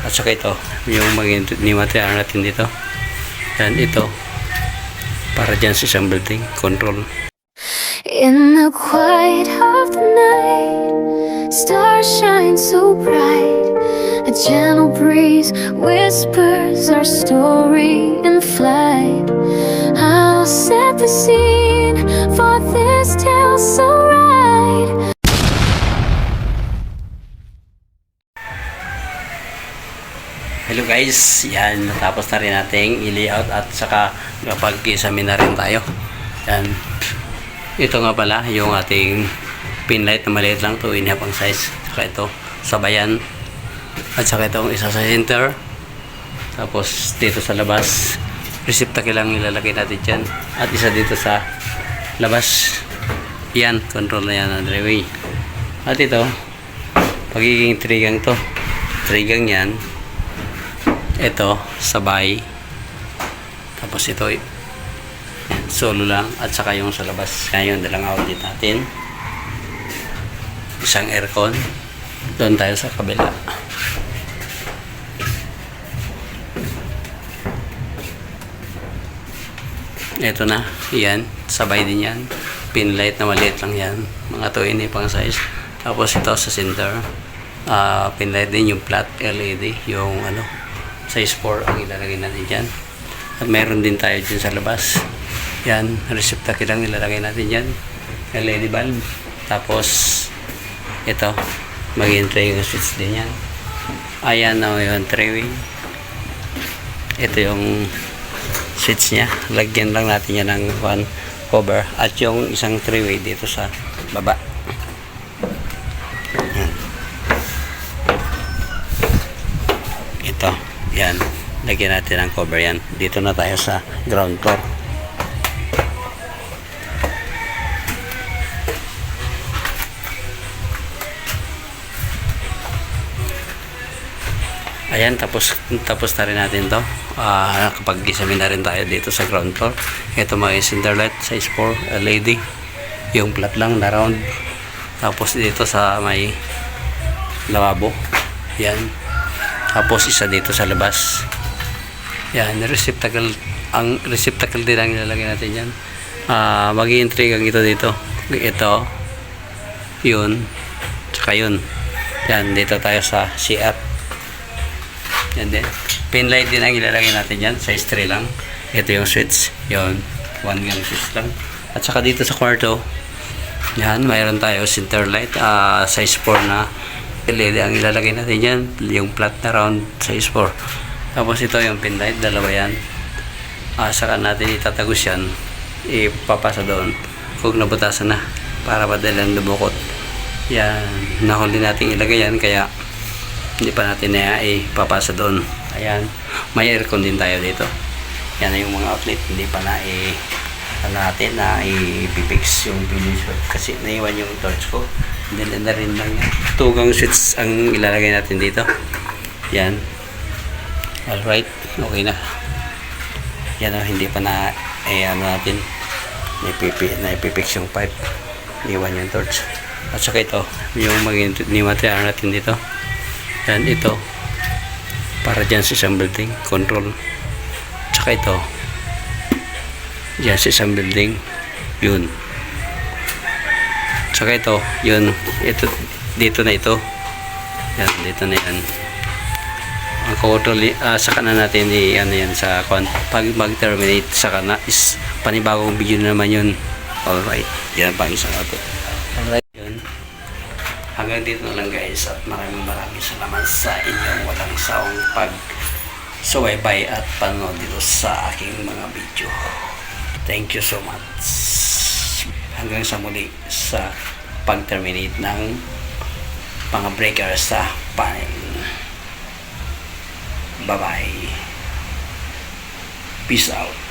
At saka ito, yung ni material natin dito. Yan, ito. Para dyan sa isang building. Control. In the quiet of the night, stars shine so bright. A gentle breeze whispers our story in flight. I'll set the scene for this tale so right. Hello guys, yan, natapos na rin nating i-layout at saka kapag-examine na rin tayo. Yan. Ito nga pala yung ating pin light na maliit lang, 2.5 ang size. Saka ito, sabayan. At saka itong isa sa center. Tapos dito sa labas, receptacle lang ilalagay natin dyan. At isa dito sa labas. Yan, control na yan ang driveway. At ito, pagiging trigang to. Trigang yan. Ito, sabay. Tapos ito, solo lang. At saka yung sa labas. Kaya yung dalang outlet natin. Isang aircon. Doon tayo sa kabila. Ito na. Yan. Sabay din yan. Pin light na maliit lang yan. Mga 2.5 pang size. Tapos ito sa center. Pin light din yung flat LED. Yung ano, size 4 ang ilalagay natin dyan. At meron din tayo dyan sa labas. Yan, receptacle lang ilalagay natin dyan. LED bulb. Tapos ito, mag-entry yung switch din yan. Ayan na yung tray. Ito yung switch nya. Lagyan lang natin yan ng cover. At yung isang tray dito sa baba. Yan. Ito. Yan, lagyan natin ang cover yan. Dito na tayo sa ground floor. Ayan, tapos na rin natin to. Kapag examine na rin tayo dito sa ground floor. Ito mga center light, size 4 LED. Yung flat lang na round. Tapos dito sa may lavabo. Yan. Tapos isa dito sa labas. Yan, receptacle. Ang receptacle din ang ilalagay natin yan. Mag-i-intrigue ang ito dito. Ito. Yun. Tsaka yun. Yan, dito tayo sa CR. Yan din. Pin light din ang ilalagay natin yan. Size 3 lang. Ito yung switch. Yun. 1 gang switch lang. At saka dito sa kwarto. Yan, mayroon tayo center light. Size 4 na LED ang ilalagay natin yan. Yung flat na round size 4. Tapos ito yung pin light. Dalawa yan. Saka natin itatagos yan. Ipapasa doon. Kung nabutasan na. Para madalang lumukot. Yan. Nahuli natin ilagay yan. Kaya hindi pa natin na ipapasa doon. Ayan. May aircon din tayo dito. Yan na yung mga outlet. Hindi pa na natin na ipipix yung finish kasi naiwan yung torch ko. Then na rin lang yan. Tugang switch ang ilalagay natin dito. Yan. Alright. Okay na. Yan o. Hindi pa na ano natin na ipipix yung pipe. Iwan yung torch. At saka ito yung ni material natin dito. Yan, ito para dyan sa isang building. Control. Tsaka ito dyan sa isang building. Yun. Tsaka ito. Yun. Ito. Dito na ito. Yan. Dito na yan. Ang control. Saka na natin ano yan sa pag mag-terminate saka na is panibagong video na naman yun. Alright. Yan pang isang auto. Alright. Yun. Hanggang dito na lang guys at maraming salamat sa inyong walang sawang pag-subaybay at panood dito sa aking mga video. Thank you so much. Hanggang sa muli sa pag-terminate ng mga breaker sa panel. Bye-bye. Peace out.